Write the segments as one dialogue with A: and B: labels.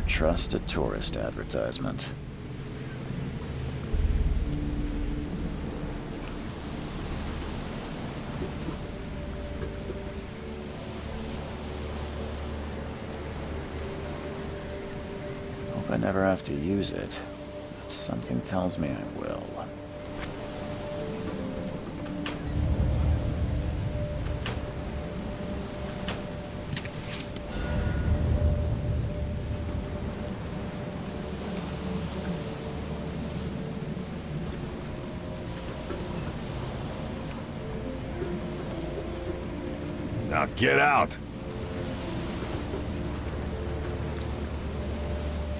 A: trust a tourist advertisement. Hope I never have to use it, but something tells me I will.
B: Now get out!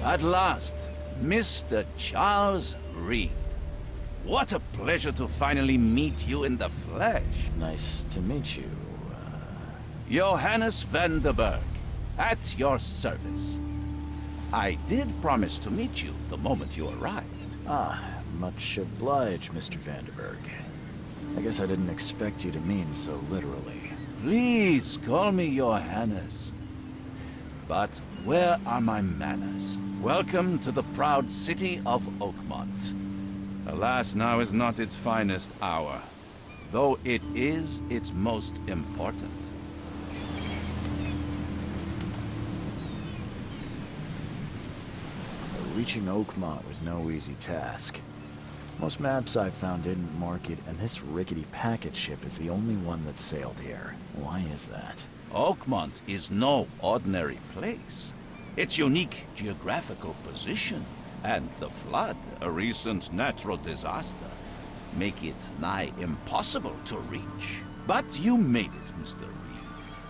C: At last, Mr. Charles Reed. What a pleasure to finally meet you in the flesh.
A: Nice to meet you.
C: Johannes van der Berg, at your service. I did promise to meet you the moment you arrived.
A: Much obliged, Mr. Vanderberg. I guess I didn't expect you to mean so literally.
C: Please call me Johannes. But where are my manners? Welcome to the proud city of Oakmont. Alas, now is not its finest hour, though it is its most important.
A: Reaching Oakmont was no easy task. Most maps I found didn't mark it, and this rickety packet ship is the only one that sailed here. Why is that?
C: Oakmont is no ordinary place. Its unique geographical position and the flood, a recent natural disaster, make it nigh impossible to reach. But you made it, Mr. Reed.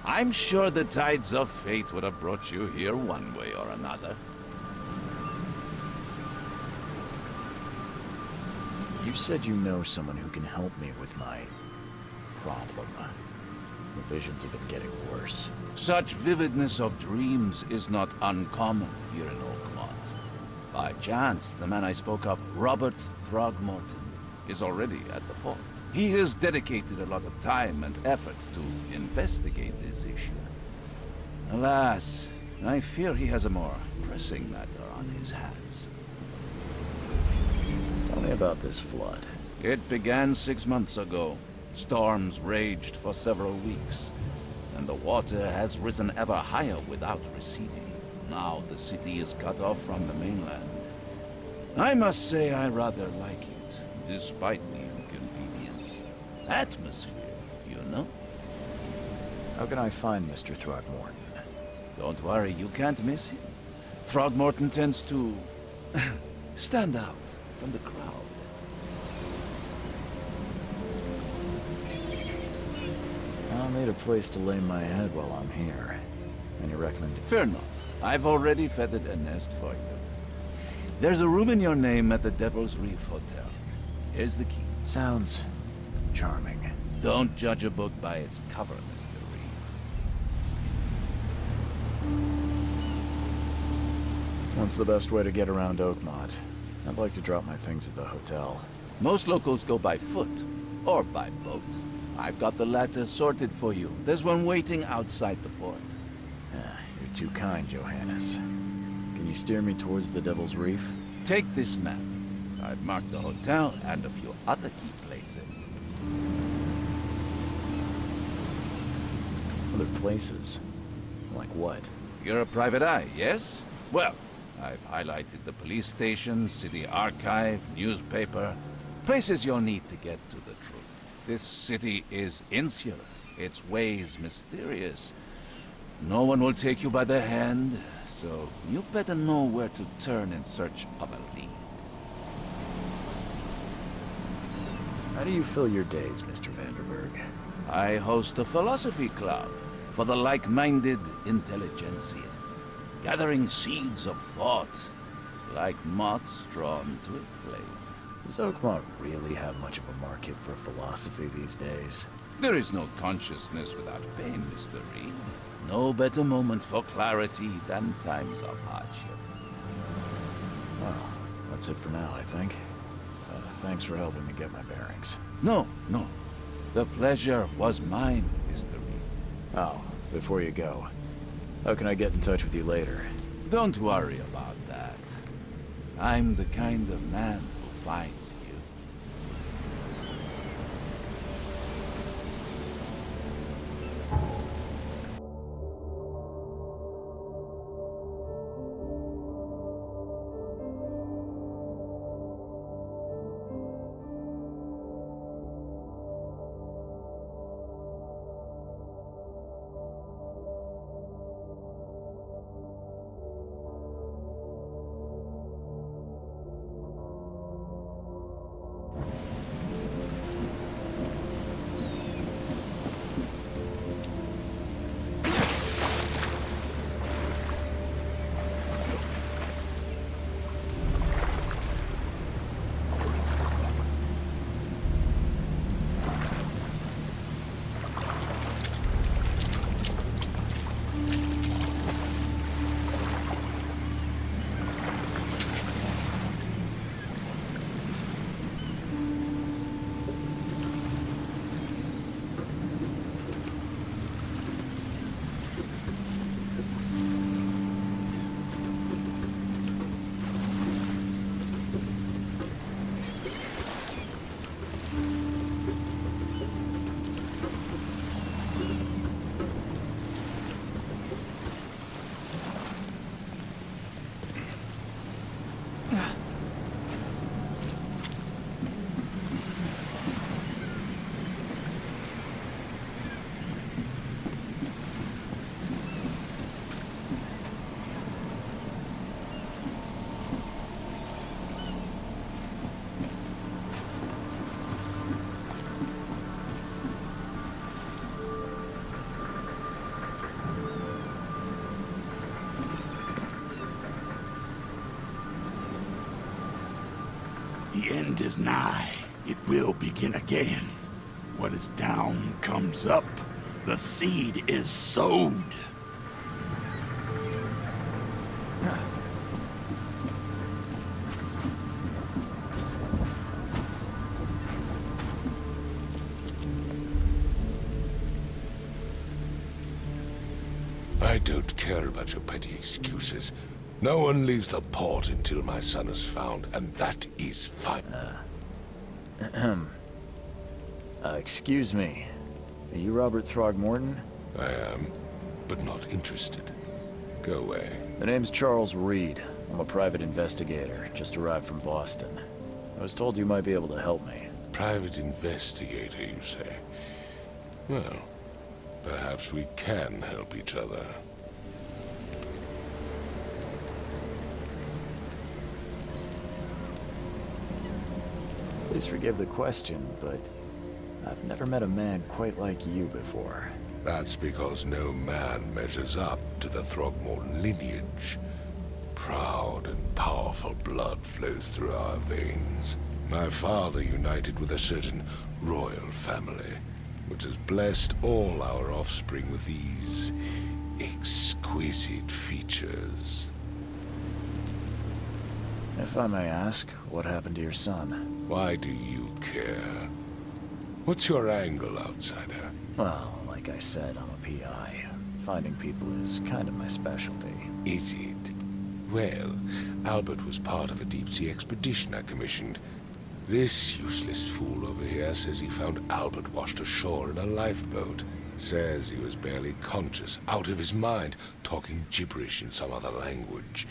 C: I'm sure the tides of fate would have brought you here one way or another.
A: You said you know someone who can help me with my problem. The visions have been getting worse.
C: Such vividness of dreams is not uncommon here in Oakmont. By chance, the man I spoke of, Robert Throgmorton, is already at the port. He has dedicated a lot of time and effort to investigate this issue. Alas, I fear he has a more pressing matter on his hands.
A: Tell me about this flood.
C: It began 6 months ago. Storms raged for several weeks, and the water has risen ever higher without receding. Now the city is cut off from the mainland. I must say I rather like it, despite the inconvenience. Atmosphere, you know?
A: How can I find Mr. Throgmorton?
C: Don't worry, you can't miss him. Throgmorton tends to stand out from the crowd.
A: I'll need a place to lay my head while I'm here. Any recommendation?
C: Fear not. I've already feathered a nest for you. There's a room in your name at the Devil's Reef Hotel. Here's the key.
A: Sounds charming.
C: Don't judge a book by its cover, Mr. Reed.
A: What's the best way to get around Oakmont? I'd like to drop my things at the hotel.
C: Most locals go by foot, or by boat. I've got the latter sorted for you. There's one waiting outside the port.
A: You're too kind, Johannes. Can you steer me towards the Devil's Reef?
C: Take this map. I've marked the hotel and a few other key places.
A: Other places? Like what?
C: You're a private eye, yes? Well, I've highlighted the police station, city archive, newspaper, places you'll need to get to the truth. This city is insular, its ways mysterious. No one will take you by the hand, so you better know where to turn in search of a lead.
A: How do you fill your days, Mr. Vanderberg?
C: I host a philosophy club for the like-minded intelligentsia, gathering seeds of thought, like moths drawn to a flame.
A: Does Oakmont really have much of a market for philosophy these days?
C: There is no consciousness without pain, Mr. Reed. No better moment for clarity than times of hardship.
A: Well, that's it for now, I think. Thanks for helping me get my bearings.
C: No. The pleasure was mine, Mr. Reed.
A: Oh, before you go, how can I get in touch with you later?
C: Don't worry about that. I'm the kind of man who finds you.
D: The end is nigh. It will begin again. What is down comes up. The seed is sowed.
E: I don't care about your petty excuses. No one leaves the port until my son is found, and that is fine.
A: Excuse me. Are you Robert Throgmorton?
E: I am, but not interested. Go away.
A: The name's Charles Reed. I'm a private investigator, just arrived from Boston. I was told you might be able to help me.
E: Private investigator, you say? Well, perhaps we can help each other.
A: Please forgive the question, but I've never met a man quite like you before.
E: That's because no man measures up to the Throgmorton lineage. Proud and powerful blood flows through our veins. My father united with a certain royal family, which has blessed all our offspring with these exquisite features.
A: If I may ask, what happened to your son?
E: Why do you care? What's your angle, outsider?
A: Well, like I said, I'm a PI. Finding people is kind of my specialty.
E: Is it? Well, Albert was part of a deep-sea expedition I commissioned. This useless fool over here says he found Albert washed ashore in a lifeboat. Says he was barely conscious, out of his mind, talking gibberish in some other language.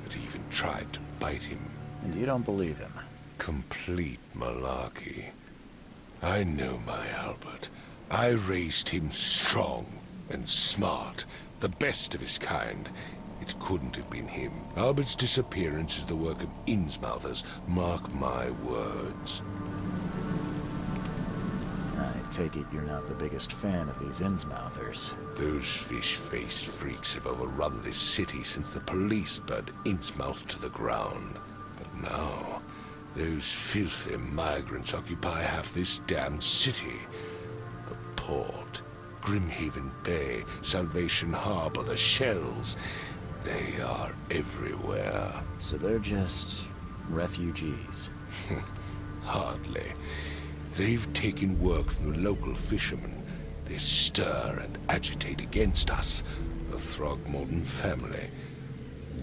E: That he even tried to bite him.
A: And you don't believe him?
E: Complete malarkey. I know my Albert. I raised him strong and smart, the best of his kind. It couldn't have been him. Albert's disappearance is the work of Innsmouthers, mark my words.
A: I take it you're not the biggest fan of these Innsmouthers.
E: Those fish-faced freaks have overrun this city since the police burned Innsmouth to the ground. But now, those filthy migrants occupy half this damned city. The port, Grimhaven Bay, Salvation Harbor, the shells. They are everywhere.
A: So they're just refugees?
E: Hardly. They've taken work from the local fishermen. They stir and agitate against us, the Throgmorton family.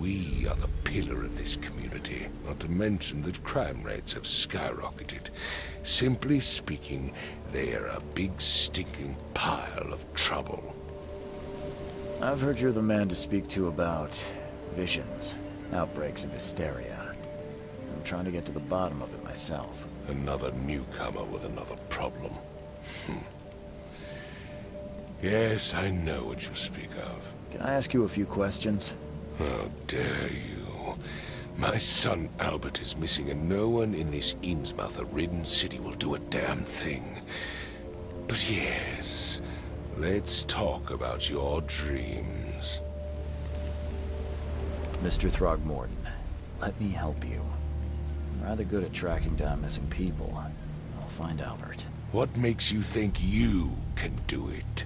E: we are the pillar of this community, not to mention that crime rates have skyrocketed. Simply speaking, they are a big stinking pile of trouble.
A: I've heard you're the man to speak to about visions, outbreaks of hysteria. I'm trying to get to the bottom of it myself.
E: Another newcomer with another problem. Yes, I know what you speak of.
A: Can I ask you a few questions?
E: How dare you? My son Albert is missing, and no one in this Innsmouth-ridden city will do a damn thing. But yes, let's talk about your dreams.
A: Mr. Throgmorton, let me help you. I'm rather good at tracking down missing people. I'll find Albert.
E: What makes you think you can do it?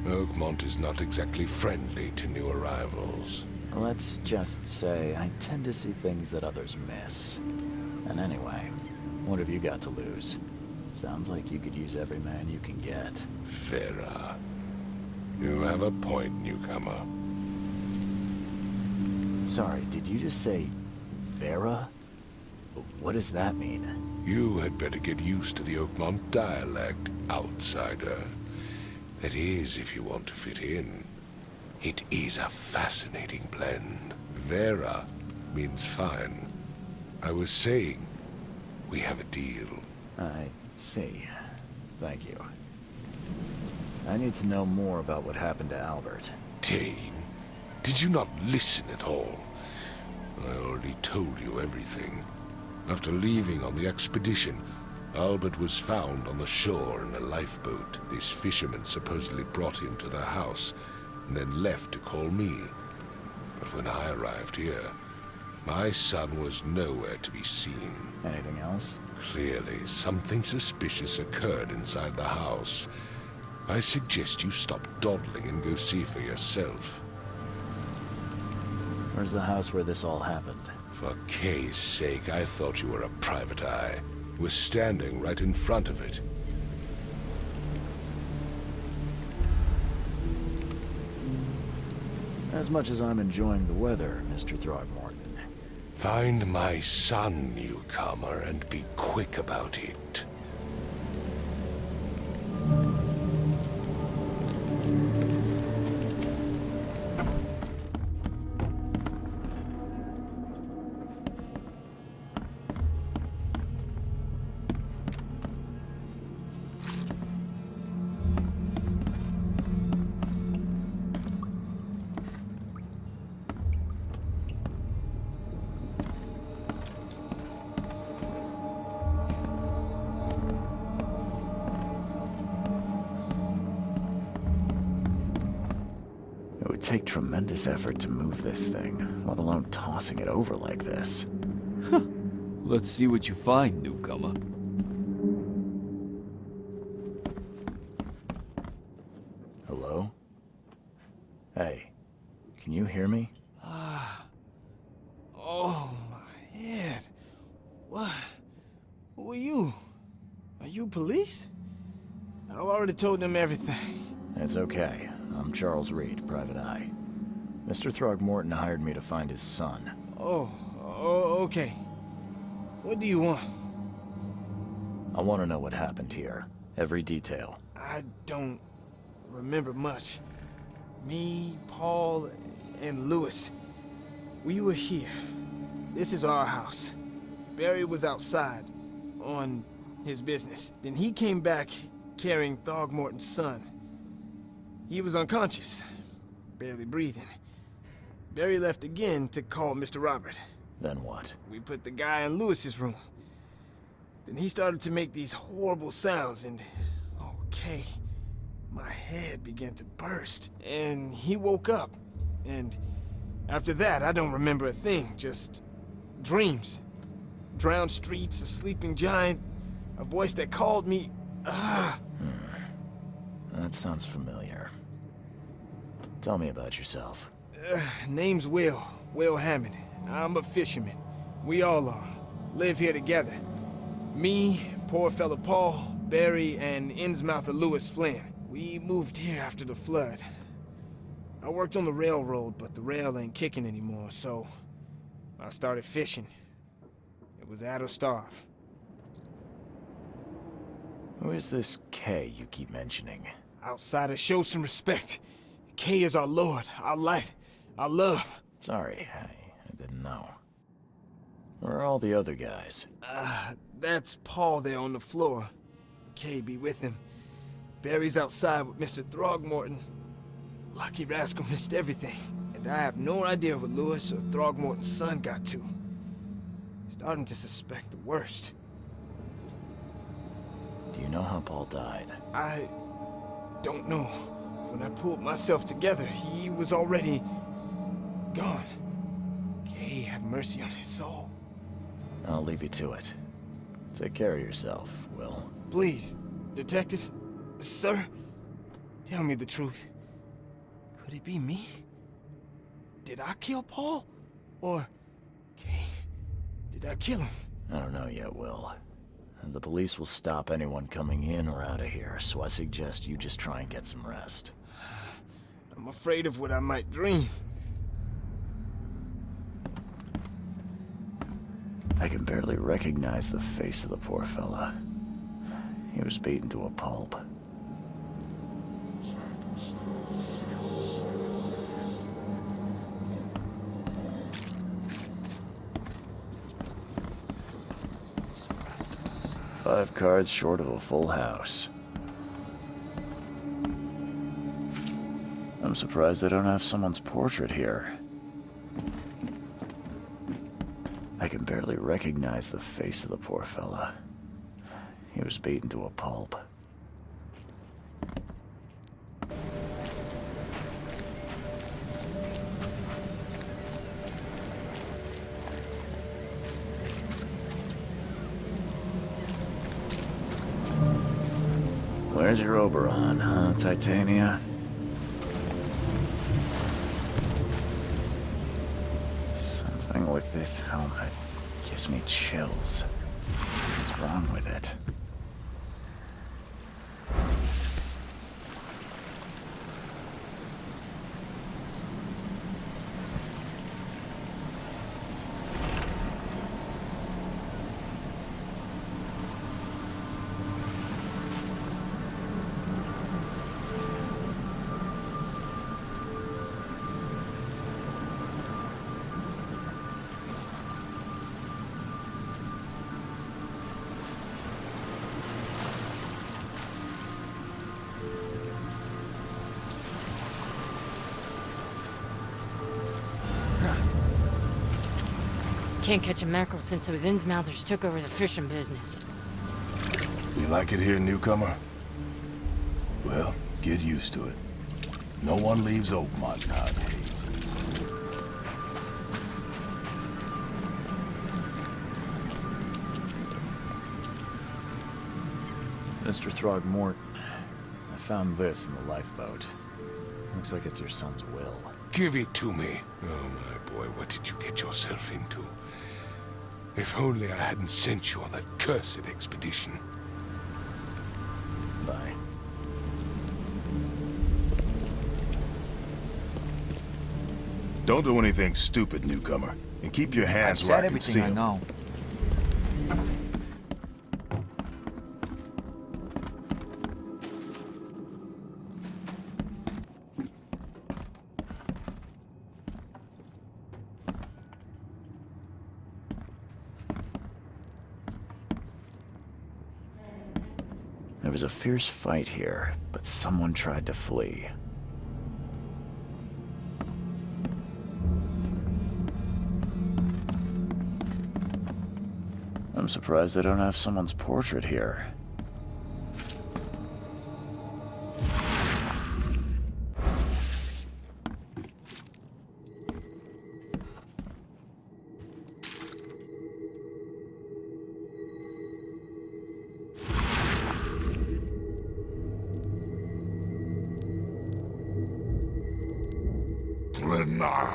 E: Oakmont is not exactly friendly to new arrivals.
A: Let's just say I tend to see things that others miss. And anyway, what have you got to lose? Sounds like you could use every man you can get.
E: Vera. You have a point, newcomer.
A: Sorry, did you just say Vera? What does that mean?
E: You had better get used to the Oakmont dialect, outsider. That is, if you want to fit in. It is a fascinating blend. Vera means fine. I was saying, we have a deal.
A: I see. Thank you. I need to know more about what happened to Albert.
E: Dane, did you not listen at all? I already told you everything. After leaving on the expedition, Albert was found on the shore in a lifeboat. This fisherman supposedly brought him to their house, and then left to call me. But when I arrived here, my son was nowhere to be seen.
A: Anything else?
E: Clearly, something suspicious occurred inside the house. I suggest you stop dawdling and go see for yourself.
A: Where's the house where this all happened?
E: For Kay's sake, I thought you were a private eye. Was standing right in front of it.
A: As much as I'm enjoying the weather, Mr. Throgmorton.
E: Find my son, newcomer, and be quick about it.
A: It would take tremendous effort to move this thing, let alone tossing it over like this.
F: Let's see what you find, newcomer.
A: Hello? Hey, can you hear me?
G: Oh, my head. What? Who are you? Are you police? I've already told them everything.
A: It's okay. I'm Charles Reed, private eye. Mr. Throgmorton hired me to find his son.
G: Oh, okay. What do you want?
A: I want to know what happened here. Every detail.
G: I don't remember much. Me, Paul, and Lewis. We were here. This is our house. Barry was outside, on his business. Then he came back carrying Throgmorton's son. He was unconscious, barely breathing. Barry left again to call Mr. Robert.
A: Then what?
G: We put the guy in Lewis's room. Then he started to make these horrible sounds and... okay, my head began to burst. And he woke up. And after that, I don't remember a thing, just dreams. Drowned streets, a sleeping giant, a voice that called me...
A: That sounds familiar. Tell me about yourself.
G: Name's Will Hammond. I'm a fisherman. We all are. Live here together. Me, poor fella Paul, Barry, and Innsmouther Lewis Flynn. We moved here after the flood. I worked on the railroad, but the rail ain't kicking anymore, so I started fishing. It was out of starve.
A: Who is this K you keep mentioning?
G: Outsiders, show some respect. K is our lord, our light, our love.
A: Sorry, I didn't know. Where are all the other guys?
G: That's Paul there on the floor. K be with him. Barry's outside with Mr. Throgmorton. Lucky rascal missed everything, and I have no idea what Lewis or Throgmorton's son got to. Starting to suspect the worst.
A: Do you know how Paul died?
G: I don't know. When I pulled myself together, he was already gone. Kay, have mercy on his soul.
A: I'll leave you to it. Take care of yourself, Will.
G: Please, detective, sir, tell me the truth. Could it be me? Did I kill Paul? Or, Kay, did I kill him?
A: I don't know yet, Will. The police will stop anyone coming in or out of here, so I suggest you just try and get some rest.
G: I'm afraid of what I might dream.
A: I can barely recognize the face of the poor fella. He was beaten to a pulp. Five cards short of a full house. I'm surprised they don't have someone's portrait here. I can barely recognize the face of the poor fella. He was beaten to a pulp. Where's your Oberon, huh, Titania? Something with this helmet gives me chills. What's wrong with it?
H: Can't catch a mackerel since those Innsmouthers took over the fishing business.
I: You like it here, newcomer? Well, get used to it. No one leaves Oakmont nowadays.
A: Mr. Throgmorton, I found this in the lifeboat. Looks like it's your son's will.
E: Give it to me. Oh, my boy, what did you get yourself into? If only I hadn't sent you on that cursed expedition.
A: Bye.
I: Don't do anything stupid, newcomer. And keep your hands
J: said
I: where I can
J: everything
I: see
J: I
I: 'em.
J: know.
A: There was a fierce fight here, but someone tried to flee. I'm surprised they don't have someone's portrait here.
D: Glenna,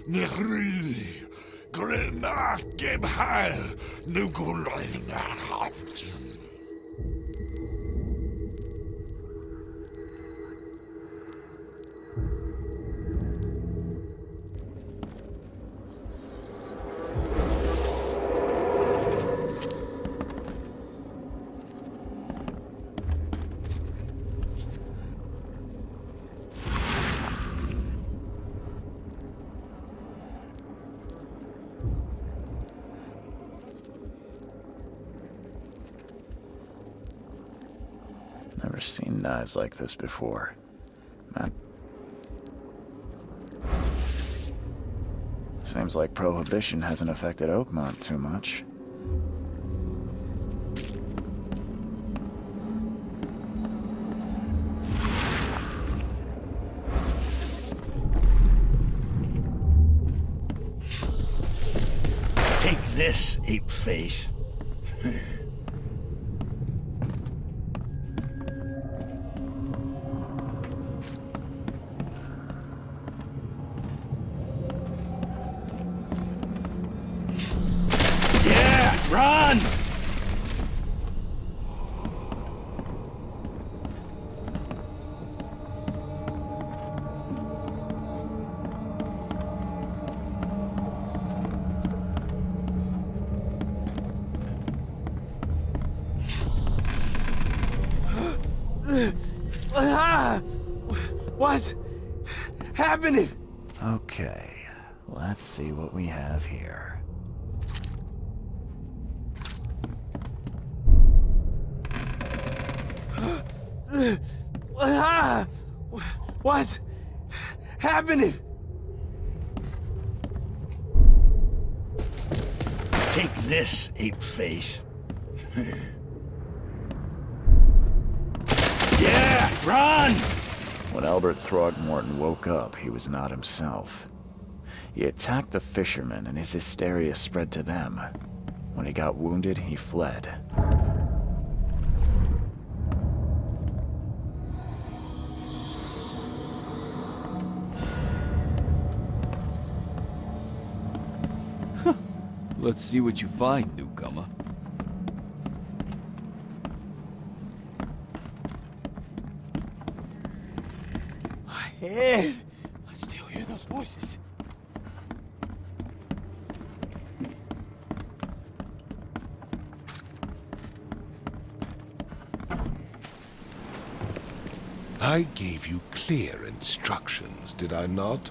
D: Nehri, Glenna, Gebhal, Nugulina, Haftin.
A: Never seen knives like this before. Man. Seems like Prohibition hasn't affected Oakmont too much.
D: Take this, ape face. Yeah, run!
G: What's happening?
A: Okay, let's see what we have here.
G: What's happening?
D: Take this, ape face. Yeah, run!
A: When Albert Throgmorton woke up, he was not himself. He attacked the fishermen, and his hysteria spread to them. When he got wounded, he fled.
F: Let's see what you find, newcomer.
G: My head! I still hear those voices.
E: I gave you clear instructions, did I not?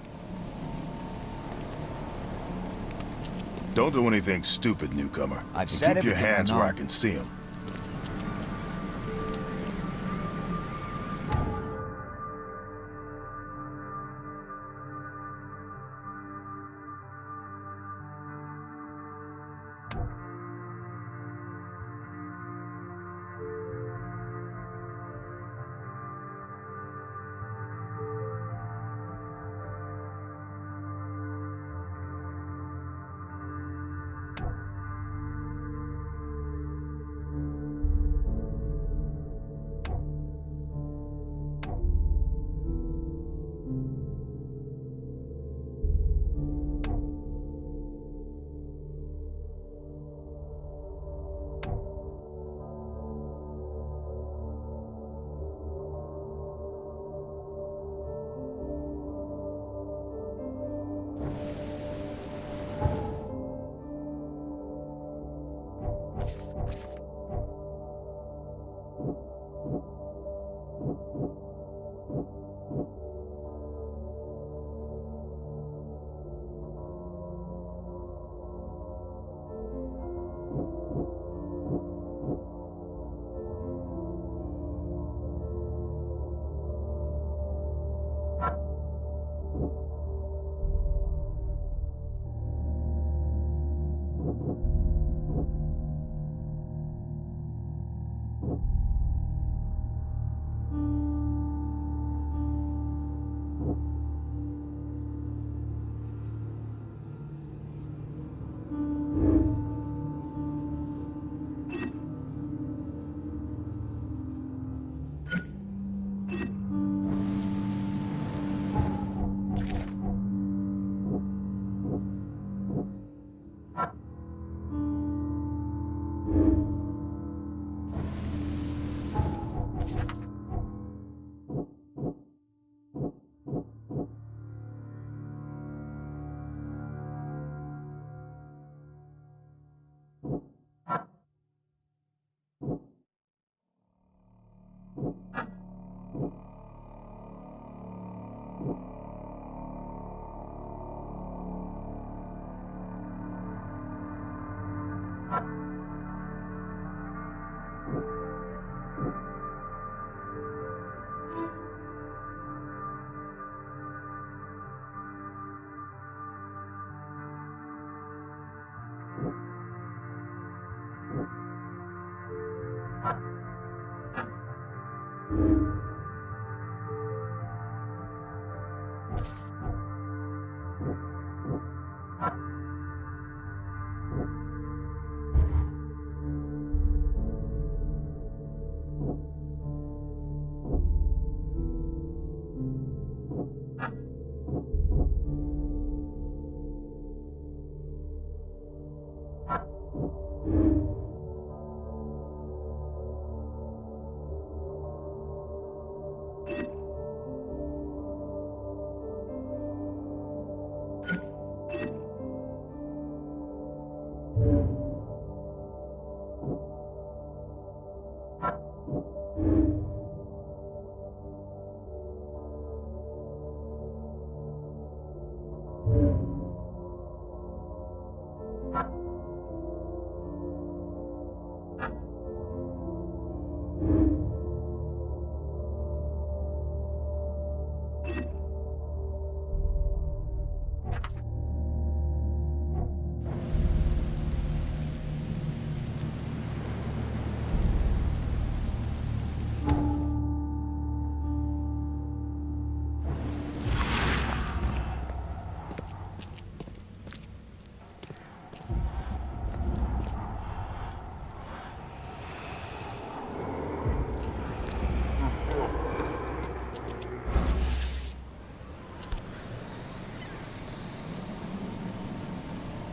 I: Don't do anything stupid, newcomer.
A: I've
I: And
A: said
I: keep your
A: everything I
I: hands
A: know.
I: where I can see them.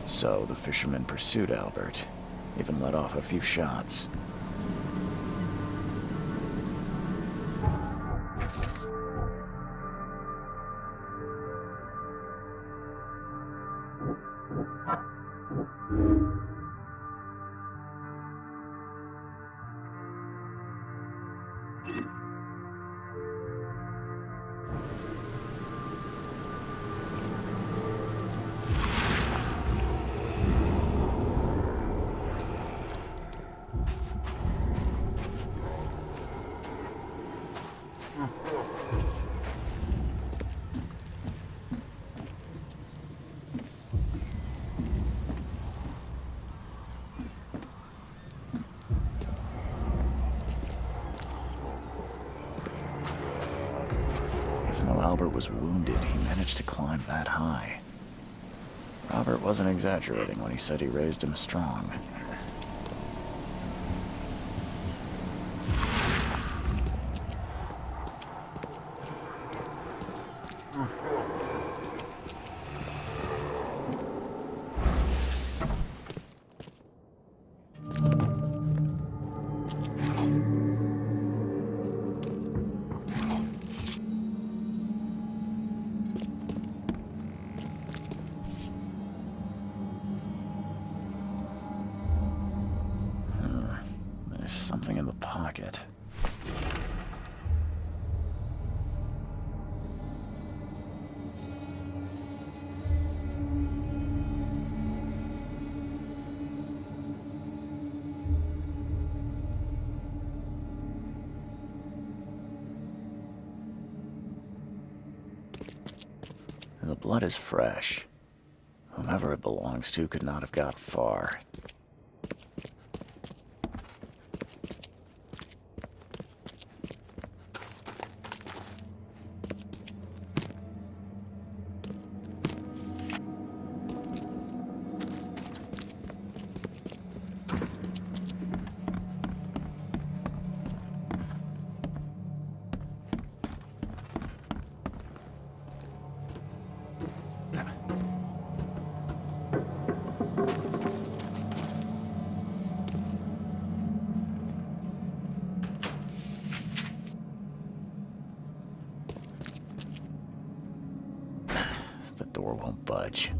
A: So the fisherman pursued Albert, even let off a few shots. Even though Albert was wounded, he managed to climb that high. Robert wasn't exaggerating when he said he raised him strong. There's something in the pocket. The blood is fresh. Whomever it belongs to could not have got far. The door won't budge.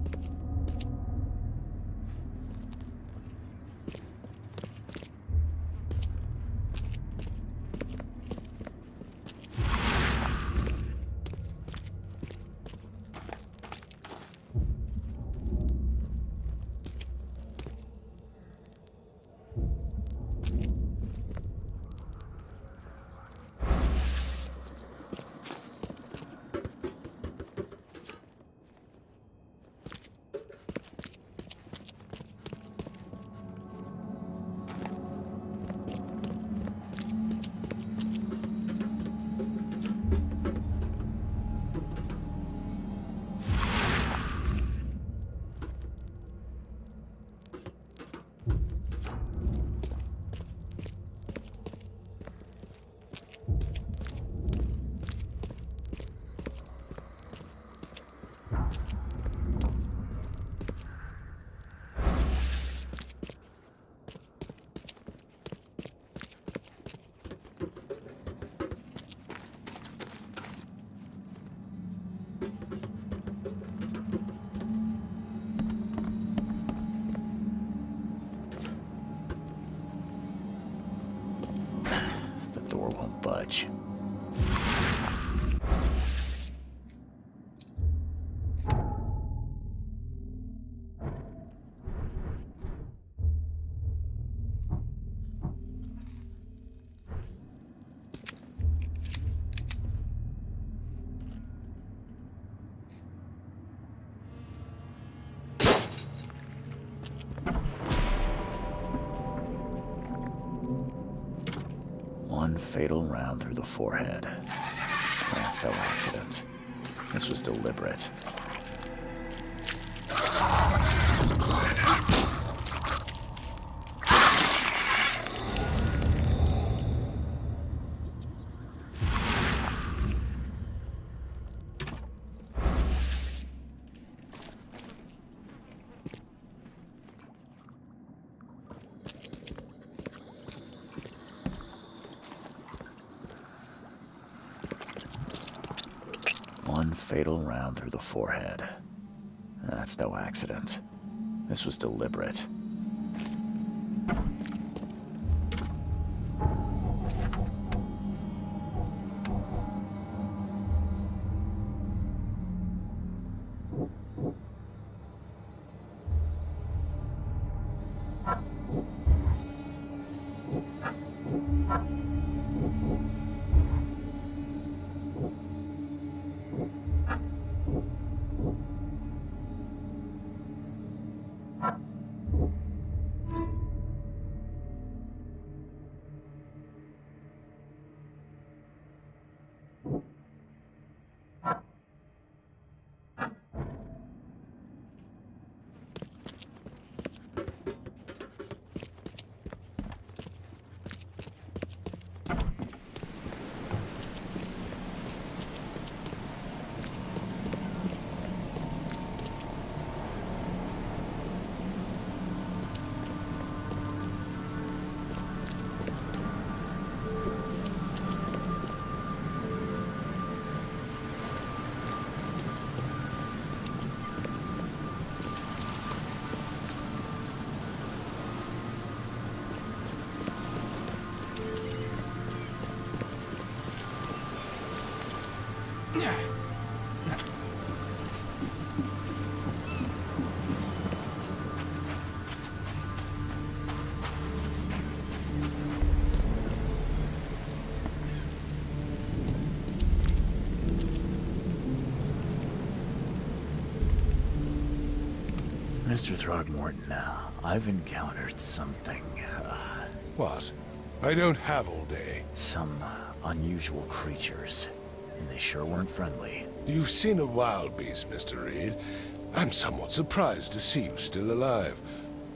A: door won't budge. One fatal round through the forehead. That's no accident. This was deliberate. One fatal round through the forehead. That's no accident. This was deliberate. Mr. Throgmorton, I've encountered something,
E: What? I don't have all day.
A: some unusual creatures, and they sure weren't friendly.
E: You've seen a wild beast, Mr. Reed. I'm somewhat surprised to see you still alive.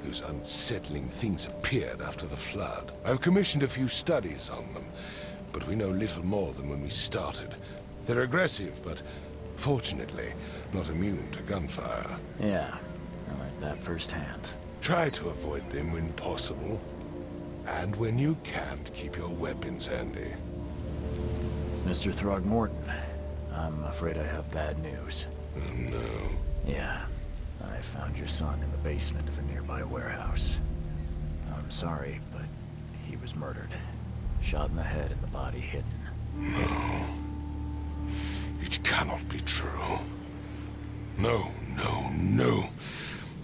E: Those unsettling things appeared after the flood. I've commissioned a few studies on them, but we know little more than when we started. They're aggressive, but fortunately, not immune to gunfire.
A: Yeah, I learned that firsthand.
E: Try to avoid them when possible. And when you can't, keep your weapons handy.
A: Mr. Throgmorton, I'm afraid I have bad news.
E: Oh, no.
A: Yeah, I found your son in the basement of a nearby warehouse. I'm sorry, but he was murdered. Shot in the head and the body hidden.
E: No. It cannot be true. No, no, no.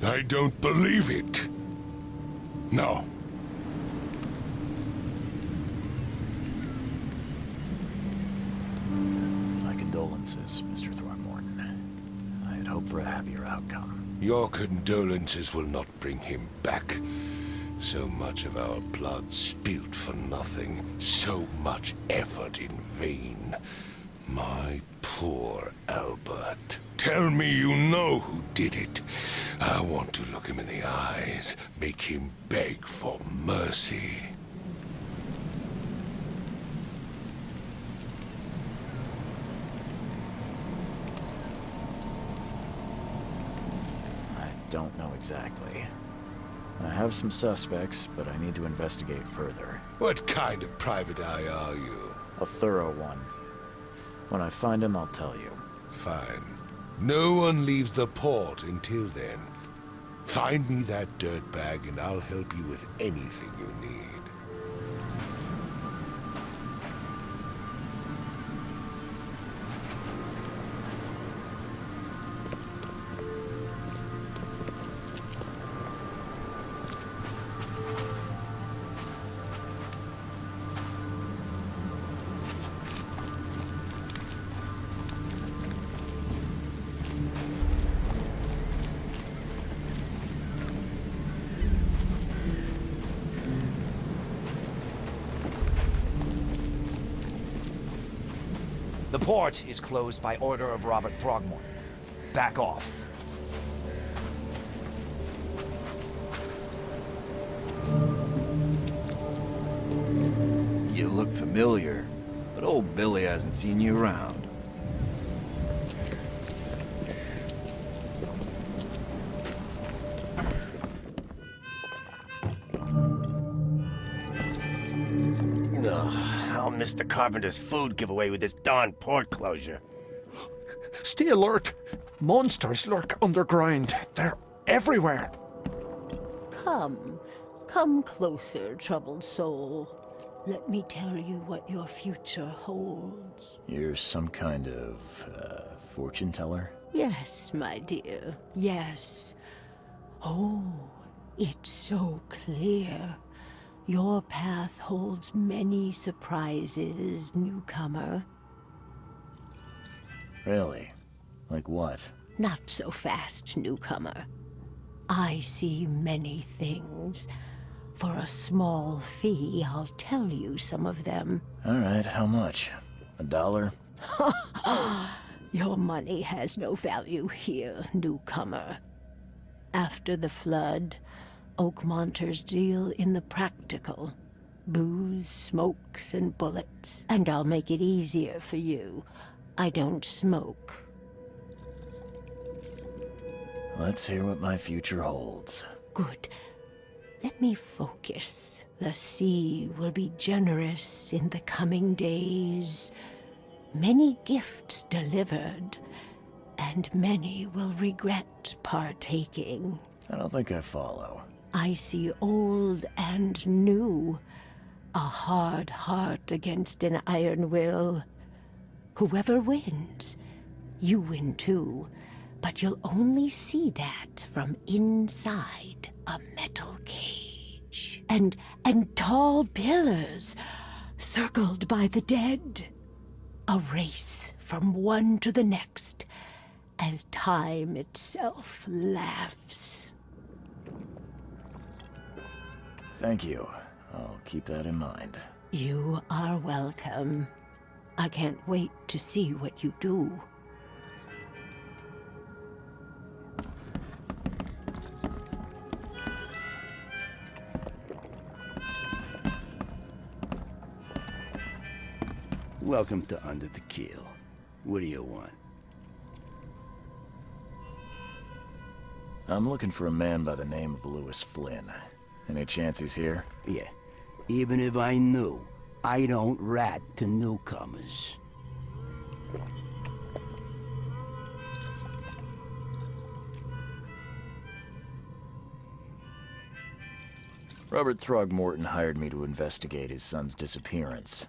E: I don't believe it. No.
A: My condolences, Mr. Throgmorton. I had hoped for a happier outcome.
E: Your condolences will not bring him back. So much of our blood spilt for nothing. So much effort in vain. My poor Albert. Tell me you know who did it. I want to look him in the eyes, make him beg for mercy.
A: I don't know exactly. I have some suspects, but I need to investigate further.
E: What kind of private eye are you?
A: A thorough one. When I find him, I'll tell you.
E: Fine. No one leaves the port until then. Find me that dirtbag and I'll help you with anything you need.
J: The port is closed by order of Robert Throgmorton. Back off.
K: You look familiar, but old Billy hasn't seen you around.
L: I'll miss the carpenter's food giveaway with this darn port closure.
M: Stay alert. Monsters lurk underground. They're everywhere.
N: Come closer, troubled soul. Let me tell you what your future holds.
A: You're some kind of, fortune teller?
N: Yes, my dear, yes. Oh, it's so clear. Your path holds many surprises, newcomer.
A: Really? Like what?
N: Not so fast, newcomer. I see many things. For a small fee, I'll tell you some of them.
A: All right, how much? $1?
N: Your money has no value here, newcomer. After the flood, Oakmonters deal in the practical. Booze, smokes, and bullets. And I'll make it easier for you. I don't smoke.
A: Let's hear what my future holds.
N: Good. Let me focus. The sea will be generous in the coming days. Many gifts delivered, and many will regret partaking.
A: I don't think I follow.
N: I see old and new. A hard heart against an iron will. Whoever wins, you win too. But you'll only see that from inside a metal cage. And tall pillars, circled by the dead. A race from one to the next, as time itself laughs.
A: Thank you. I'll keep that in mind.
N: You are welcome. I can't wait to see what you do.
L: Welcome to Under the Keel. What do you want?
A: I'm looking for a man by the name of Lewis Flynn. Any chance he's here?
L: Yeah. Even if I knew, I don't rat to newcomers.
A: Robert Throgmorton hired me to investigate his son's disappearance.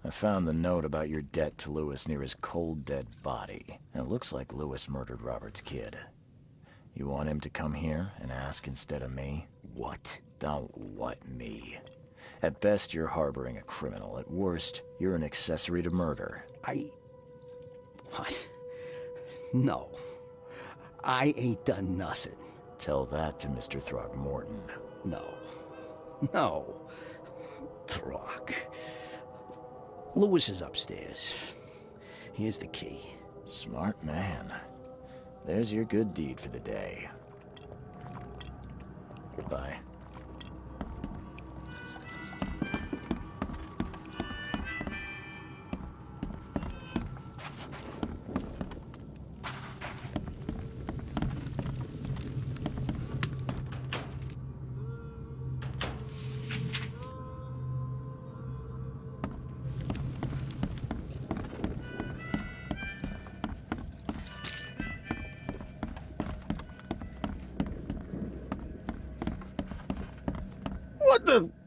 A: I found the note about your debt to Lewis near his cold, dead body. And it looks like Lewis murdered Robert's kid. You want him to come here and ask instead of me?
L: What?
A: Don't what me. At best, you're harboring a criminal. At worst, you're an accessory to murder.
L: What? No. I ain't done nothing.
A: Tell that to Mr. Throgmorton.
L: No. Throg. Lewis is upstairs. Here's the key.
A: Smart man. There's your good deed for the day. Bye.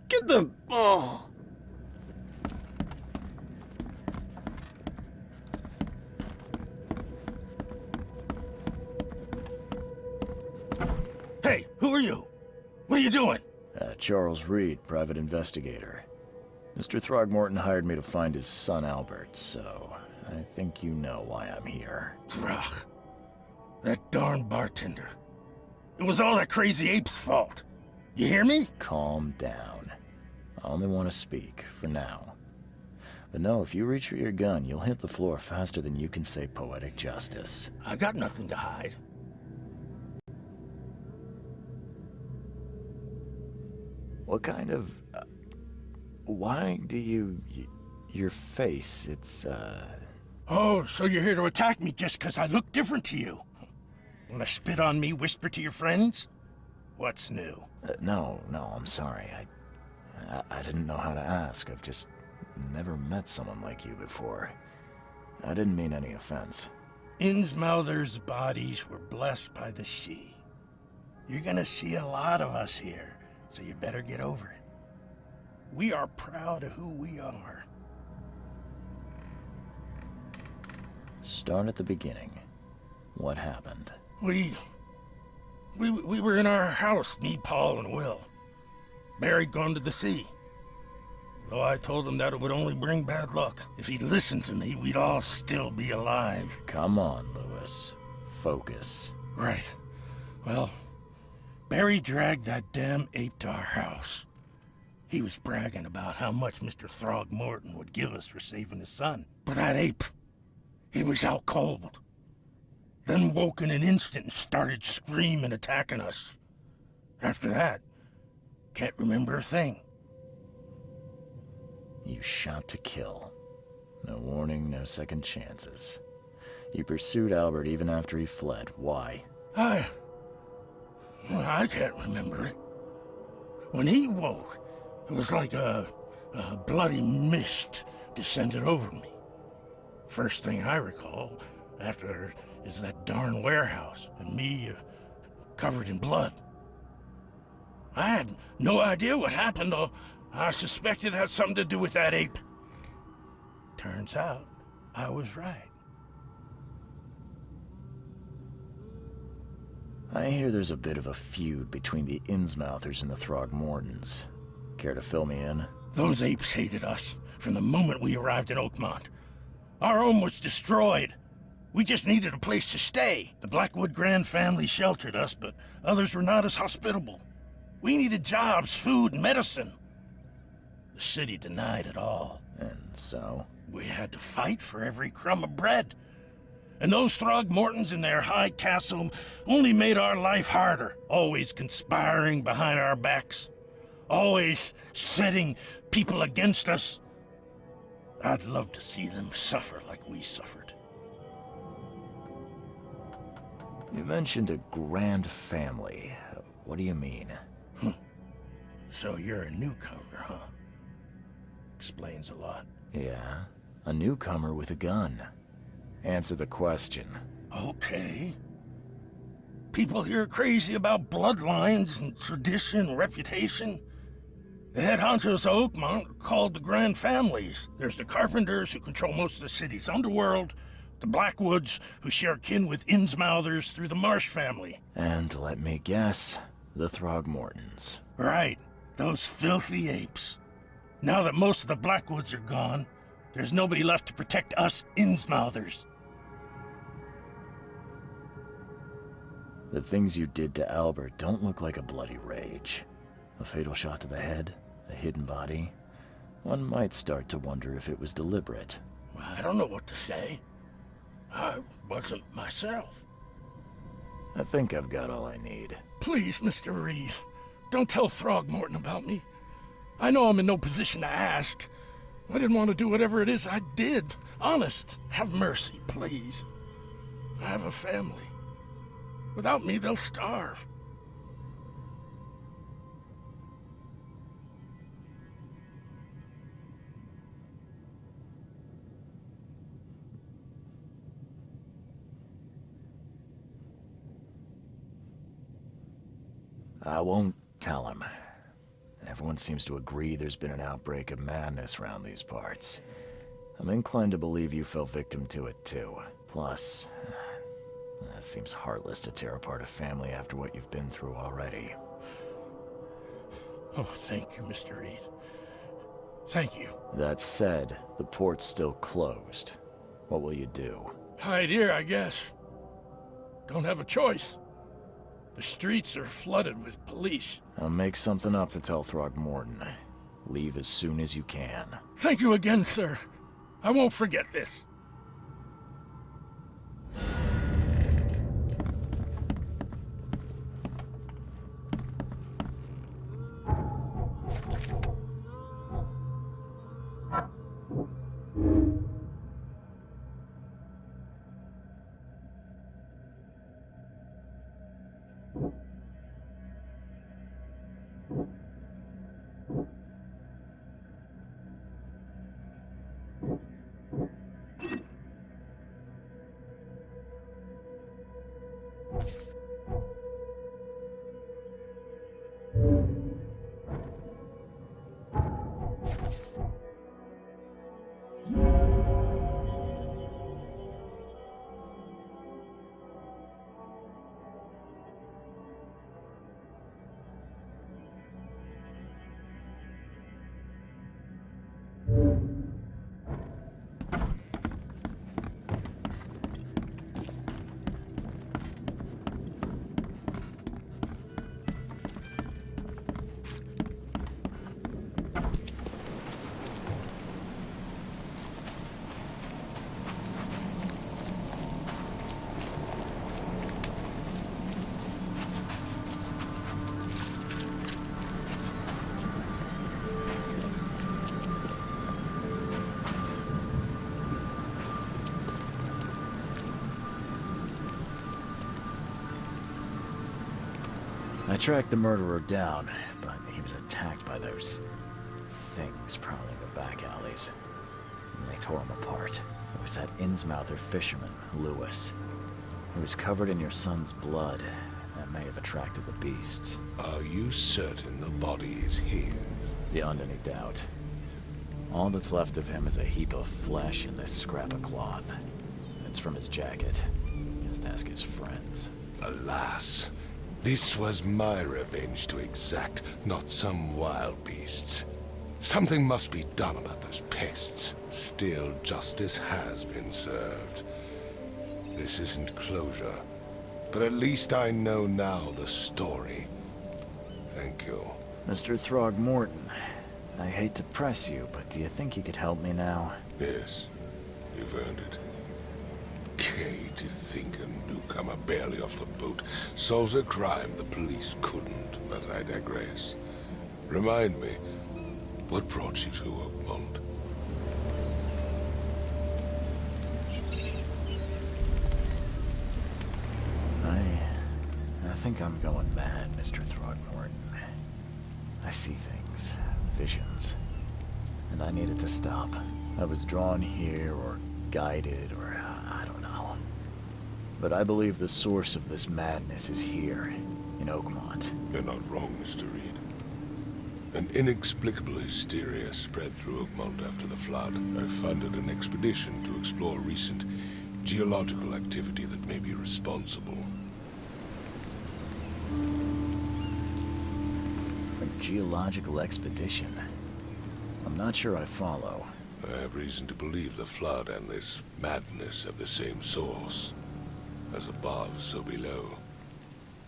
L: Get the... Oh.
D: Hey, who are you? What are you doing?
A: Charles Reed, private investigator. Mr. Throgmorton hired me to find his son Albert, so I think you know why I'm here.
D: Throg. That darn bartender. It was all that crazy ape's fault. You hear me?
A: Calm down. I only want to speak, for now. But no, if you reach for your gun, you'll hit the floor faster than you can say poetic justice.
D: I got nothing to hide.
A: What kind of... why do you... your face, it's,
D: Oh, so you're here to attack me just because I look different to you? Wanna spit on me, whisper to your friends? What's new?
A: No, I'm sorry. I didn't know how to ask. I've just never met someone like you before. I didn't mean any offense.
D: Innsmouther's bodies were blessed by the sea. You're gonna see a lot of us here, so you better get over it. We are proud of who we are.
A: Start at the beginning. What happened?
D: We were in our house, me, Paul, and Will. Barry'd gone to the sea. Though I told him that it would only bring bad luck. If he'd listened to me, we'd all still be alive.
A: Come on, Lewis. Focus.
D: Right. Well, Barry dragged that damn ape to our house. He was bragging about how much Mr. Throgmorton would give us for saving his son. But that ape, he was out cold. Then woke in an instant and started screaming, attacking us. After that, can't remember a thing.
A: You shot to kill. No warning, no second chances. You pursued Albert even after he fled. Why?
D: I can't remember it. When he woke, it was like a bloody mist descended over me. First thing I recall after is that darn warehouse and me covered in blood. I had no idea what happened, though I suspected it had something to do with that ape. Turns out, I was right.
A: I hear there's a bit of a feud between the Innsmouthers and the Throgmortons. Care to fill me in?
D: Those apes hated us from the moment we arrived in Oakmont. Our home was destroyed. We just needed a place to stay. The Blackwood Grand family sheltered us, but others were not as hospitable. We needed jobs, food, and medicine. The city denied it all.
A: And so?
D: We had to fight for every crumb of bread. And those Throgmortons in their high castle only made our life harder, always conspiring behind our backs, always setting people against us. I'd love to see them suffer like we suffered.
A: You mentioned a grand family. What do you mean?
D: So you're a newcomer, huh? Explains a lot.
A: Yeah, a newcomer with a gun. Answer the question.
D: Okay. People here are crazy about bloodlines and tradition and reputation. The head honchos of Oakmont are called the Grand Families. There's the Carpenters, who control most of the city's underworld, the Blackwoods, who share kin with Innsmouthers through the Marsh family.
A: And let me guess, the Throgmortons.
D: Right, those filthy apes. Now that most of the Blackwoods are gone, there's nobody left to protect us Innsmouthers.
A: The things you did to Albert don't look like a bloody rage. A fatal shot to the head, a hidden body. One might start to wonder if it was deliberate.
D: I don't know what to say. I wasn't myself.
A: I think I've got all I need.
D: Please, Mr. Reed, don't tell Throgmorton about me. I know I'm in no position to ask. I didn't want to do whatever it is I did. Honest, have mercy, please. I have a family. Without me, they'll starve.
A: I won't tell him. Everyone seems to agree there's been an outbreak of madness around these parts. I'm inclined to believe you fell victim to it too. Plus, it seems heartless to tear apart a family after what you've been through already.
D: Oh, thank you, Mr. Reed. Thank you.
A: That said, the port's still closed. What will you do?
D: Hide here, I guess. Don't have a choice. The streets are flooded with police.
A: I'll make something up to tell Throgmorton. Leave as soon as you can.
D: Thank you again, sir. I won't forget this.
A: I tracked the murderer down, but he was attacked by those things prowling the back alleys. And they tore him apart. It was that Innsmouther fisherman, Lewis. He was covered in your son's blood. That may have attracted the beasts.
E: Are you certain the body is his?
A: Beyond any doubt. All that's left of him is a heap of flesh and this scrap of cloth. It's from his jacket. Just ask his friends.
E: Alas. This was my revenge to exact, not some wild beast's. Something must be done about those pests. Still, justice has been served. This isn't closure, but at least I know now the story. Thank you.
A: Mr. Throgmorton, I hate to press you, but do you think you could help me now?
E: Yes, you've earned it. To think a newcomer barely off the boat solves a crime the police couldn't, but I digress. Remind me, what brought you to Oakmont?
A: I think I'm going mad, Mr. Throgmorton. I see things, visions, and I needed to stop. I was drawn here, or guided, or I don't know. But I believe the source of this madness is here, in Oakmont.
E: You're not wrong, Mr. Reed. An inexplicable hysteria spread through Oakmont after the flood. I funded an expedition to explore recent geological activity that may be responsible.
A: A geological expedition? I'm not sure I follow.
E: I have reason to believe the flood and this madness have the same source. As above, so below.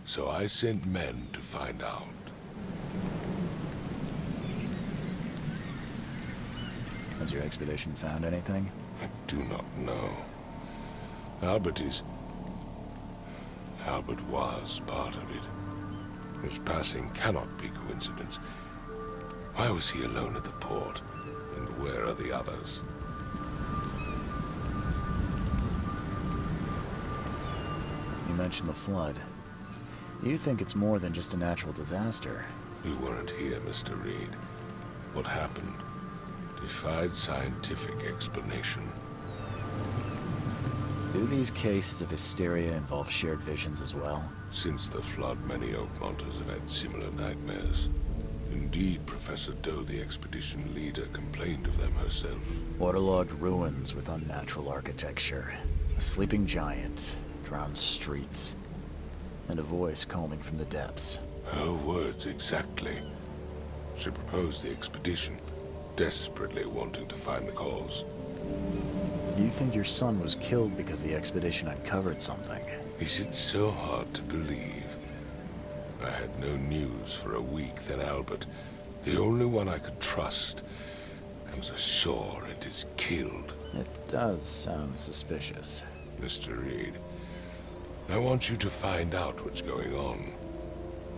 E: So I sent men to find out.
A: Has your expedition found anything?
E: I do not know. Albert was part of it. His passing cannot be coincidence. Why was he alone at the port? And where are the others?
A: You mentioned the flood. You think it's more than just a natural disaster.
E: You weren't here, Mr. Reed. What happened defied scientific explanation.
A: Do these cases of hysteria involve shared visions as well?
E: Since the flood, many Oakmonters have had similar nightmares. Indeed, Professor Doe, the expedition leader, complained of them herself.
A: Waterlogged ruins with unnatural architecture. A sleeping giant, drowned streets, and a voice calling from the depths.
E: Her words exactly. She proposed the expedition, desperately wanting to find the cause.
A: You think your son was killed because the expedition uncovered something?
E: Is it so hard to believe? I had no news for a week, then Albert, the only one I could trust, comes ashore and is killed.
A: It does sound suspicious.
E: Mr. Reed, I want you to find out what's going on.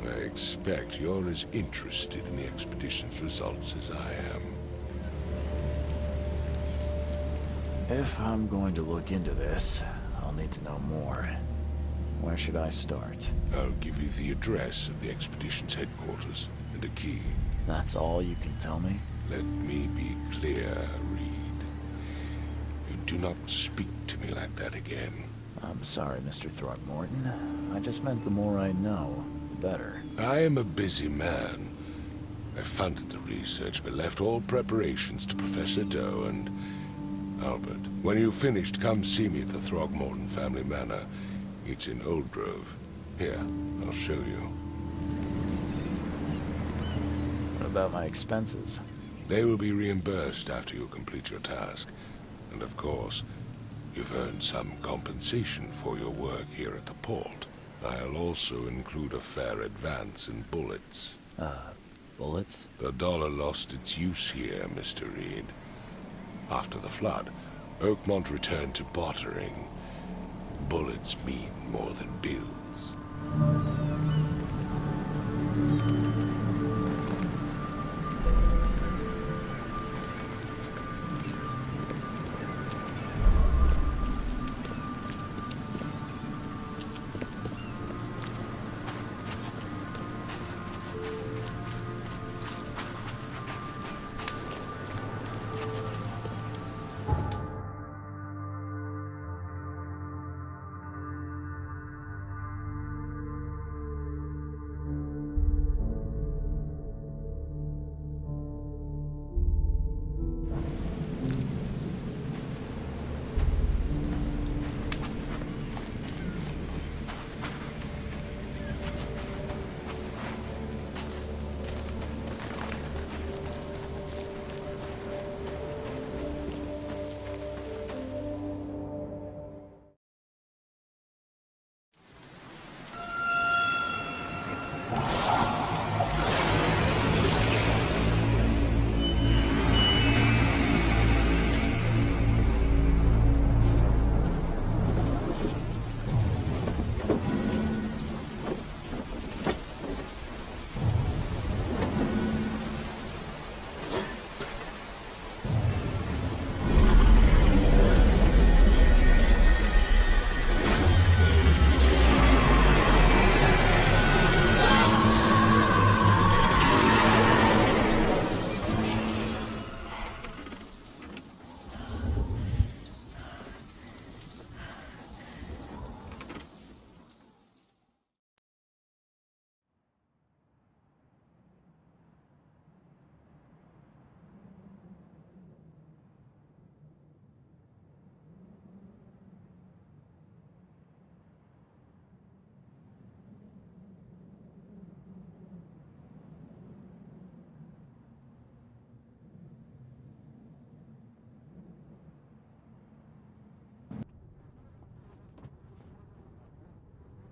E: I expect you're as interested in the expedition's results as I am.
A: If I'm going to look into this, I'll need to know more. Where should I start?
E: I'll give you the address of the expedition's headquarters and a key.
A: That's all you can tell me?
E: Let me be clear, Reed. You do not speak to me like that again.
A: I'm sorry, Mr. Throckmorton. I just meant the more I know, the better.
E: I am a busy man. I funded the research, but left all preparations to Professor Doe and Albert. When you've finished, come see me at the Throckmorton family manor. It's in Old Grove. Here, I'll show you.
A: What about my expenses?
E: They will be reimbursed after you complete your task. And of course, you've earned some compensation for your work here at the port. I'll also include a fair advance in bullets.
A: Bullets?
E: The dollar lost its use here, Mr. Reed. After the flood, Oakmont returned to bartering. Bullets mean more than bills.